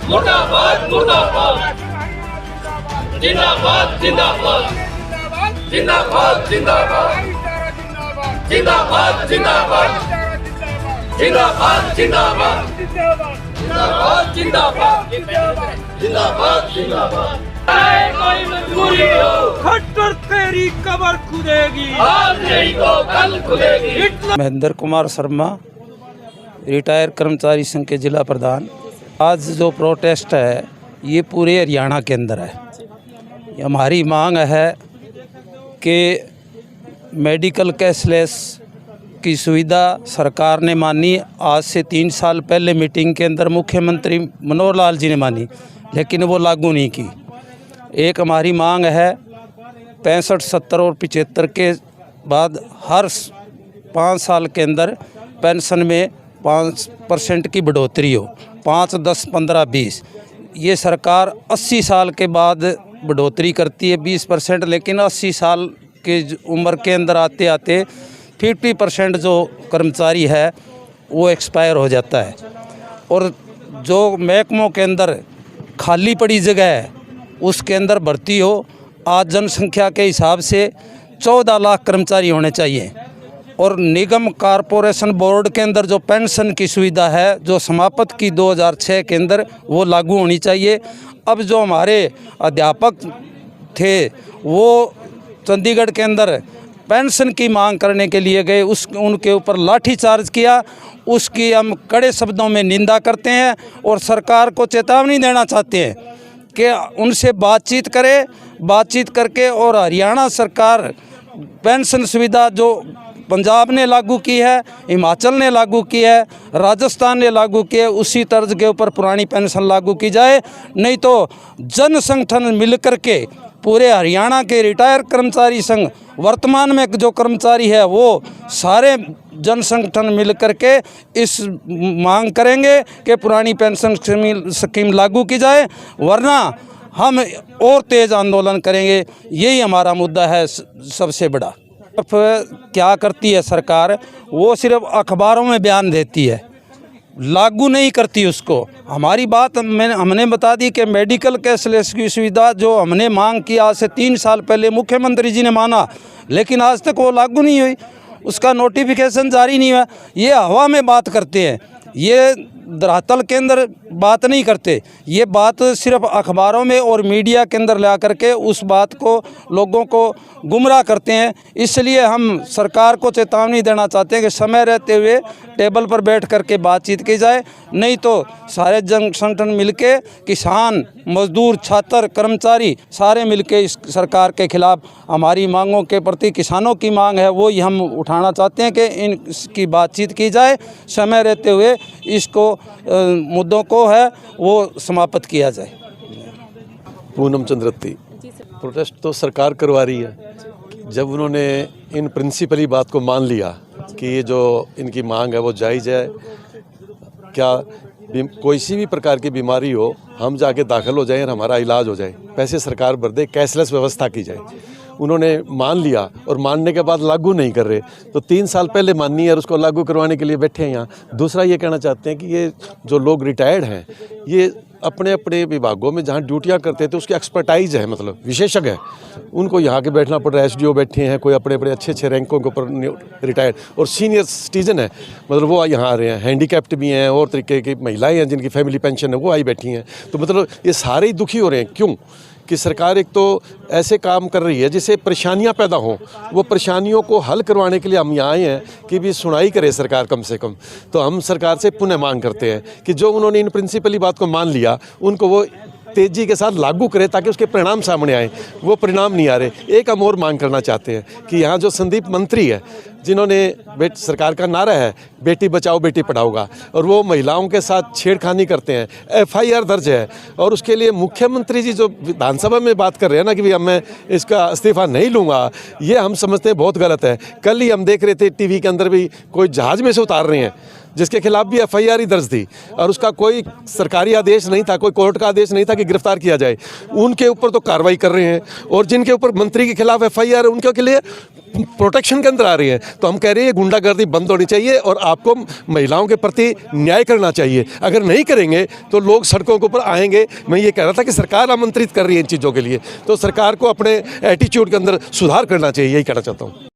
मुर्दाबाद मुर्दाबाद, जिंदाबाद जिंदाबाद, जिंदाबाद जिंदाबाद, जिंदाबाद जिंदाबाद, जिंदाबाद जिंदाबाद, जिंदाबाद जिंदाबाद, जिंदाबाद जिंदाबाद। कोई मजबूरी हो, खट्टर तेरी कबर खुदेगी, आज नहीं तो कल खुदेगी। महेंद्र कुमार शर्मा, रिटायर कर्मचारी संघ के जिला प्रधान। आज जो प्रोटेस्ट है ये पूरे हरियाणा के अंदर है। हमारी मांग है कि मेडिकल कैशलेस की सुविधा सरकार ने मानी। आज से 3 साल पहले मीटिंग के अंदर मुख्यमंत्री मनोहर लाल जी ने मानी, लेकिन वो लागू नहीं की। एक हमारी मांग है 65, 70 और 75 के बाद हर 5 साल के अंदर पेंशन में 5% की बढ़ोतरी हो, 5, 10, 15, 20। ये सरकार 80 साल के बाद बढ़ोतरी करती है 20%, लेकिन 80 साल के उम्र के अंदर आते आते 50% जो कर्मचारी है वो एक्सपायर हो जाता है। और जो महकमों के अंदर खाली पड़ी जगह है उसके अंदर भर्ती हो। आज जनसंख्या के हिसाब से 14 लाख कर्मचारी होने चाहिए। और निगम कॉरपोरेशन बोर्ड के अंदर जो पेंशन की सुविधा है जो समाप्त की 2006 के अंदर, वो लागू होनी चाहिए। अब जो हमारे अध्यापक थे वो चंडीगढ़ के अंदर पेंशन की मांग करने के लिए गए, उनके ऊपर लाठीचार्ज किया। उसकी हम कड़े शब्दों में निंदा करते हैं और सरकार को चेतावनी देना चाहते हैं कि उनसे बातचीत करे, बातचीत करके। और हरियाणा सरकार पेंशन सुविधा जो पंजाब ने लागू की है, हिमाचल ने लागू की है, राजस्थान ने लागू की है, उसी तर्ज के ऊपर पुरानी पेंशन लागू की जाए। नहीं तो जन संगठन मिलकर के पूरे हरियाणा के रिटायर कर्मचारी संघ, वर्तमान में जो कर्मचारी है वो सारे जन संगठन मिलकर के इस मांग करेंगे कि पुरानी पेंशन स्कीम लागू की जाए, वरना हम और तेज़ आंदोलन करेंगे। यही हमारा मुद्दा है सबसे बड़ा। क्या करती है सरकार, वो सिर्फ अखबारों में बयान देती है, लागू नहीं करती उसको। हमारी बात हमने बता दी कि मेडिकल कैशलेस की सुविधा जो हमने मांग की आज से 3 साल पहले, मुख्यमंत्री जी ने माना, लेकिन आज तक वो लागू नहीं हुई, उसका नोटिफिकेशन जारी नहीं हुआ। ये हवा में बात करते हैं, ये धरातल के अंदर बात नहीं करते। ये बात सिर्फ अखबारों में और मीडिया के अंदर ला करके उस बात को लोगों को गुमराह करते हैं। इसलिए हम सरकार को चेतावनी देना चाहते हैं कि समय रहते हुए टेबल पर बैठ करके बातचीत की जाए, नहीं तो सारे जन संगठन मिलके, किसान, मजदूर, छात्र, कर्मचारी सारे मिलके इस सरकार के खिलाफ हमारी मांगों के प्रति, किसानों की मांग है वो ही हम उठाना चाहते हैं कि इनकी बातचीत की जाए, समय रहते हुए इसको मुद्दों को है वो समाप्त किया जाए। पूनम चंद्रती, प्रोटेस्ट तो सरकार करवा रही है। जब उन्होंने इन प्रिंसिपली बात को मान लिया कि ये जो इनकी मांग है वो जायज़ है, क्या कोई सी भी प्रकार की बीमारी हो हम जाके दाखिल हो जाएं और हमारा इलाज हो जाए, पैसे सरकार भर दे, कैशलेस व्यवस्था की जाए। उन्होंने मान लिया और मानने के बाद लागू नहीं कर रहे, तो 3 साल पहले माननी है और उसको लागू करवाने के लिए बैठे हैं यहाँ। दूसरा ये कहना चाहते हैं कि ये जो लोग रिटायर्ड हैं ये अपने अपने विभागों में जहाँ ड्यूटियाँ करते थे उसकी एक्सपर्टाइज है, मतलब विशेषज्ञ है, उनको यहाँ के बैठना पड़ रहा है। SDO बैठे हैं, कोई अपने अपने अच्छे रैंकों के ऊपर रिटायर्ड, और सीनियर सिटीजन है, मतलब वो यहाँ आ रहे हैं। हैंडीकैप्ड भी हैं और तरीके की महिलाएँ हैं जिनकी फैमिली पेंशन है वो आई बैठी हैं। तो मतलब ये सारे ही दुखी हो रहे हैं। क्यों कि सरकार एक तो ऐसे काम कर रही है जिससे परेशानियां पैदा हों, वो परेशानियों को हल करवाने के लिए हम यहाँ आए हैं कि भी सुनाई करे सरकार कम से कम। तो हम सरकार से पुनः मांग करते हैं कि जो उन्होंने इन प्रिंसिपली बात को मान लिया उनको वो तेज़ी के साथ लागू करे ताकि उसके परिणाम सामने आए। वो परिणाम नहीं आ रहे। एक हम और मांग करना चाहते हैं कि यहाँ जो संदीप मंत्री है जिन्होंने सरकार का नारा है बेटी बचाओ बेटी पढ़ाओ का, और वो महिलाओं के साथ छेड़खानी करते हैं, FIR दर्ज है, और उसके लिए मुख्यमंत्री जी जो विधानसभा में बात कर रहे हैं ना कि भाई मैं इसका इस्तीफा नहीं लूँगा, ये हम समझते हैं बहुत गलत है। कल ही हम देख रहे थे TV के अंदर भी कोई जहाज़ में से उतार रहे हैं जिसके खिलाफ भी FIR ही दर्ज थी और उसका कोई सरकारी आदेश नहीं था, कोई कोर्ट का आदेश नहीं था कि गिरफ्तार किया जाए। उनके ऊपर तो कार्रवाई कर रहे हैं, और जिनके ऊपर मंत्री के खिलाफ FIR है उनके लिए प्रोटेक्शन के अंदर आ रही हैं। तो हम कह रहे हैं ये गुंडागर्दी बंद होनी चाहिए और आपको महिलाओं के प्रति न्याय करना चाहिए। अगर नहीं करेंगे तो लोग सड़कों के ऊपर आएंगे। मैं ये कह रहा था कि सरकार आमंत्रित कर रही है इन चीज़ों के लिए, तो सरकार को अपने एटीट्यूड के अंदर सुधार करना चाहिए, यही कहना चाहता हूँ।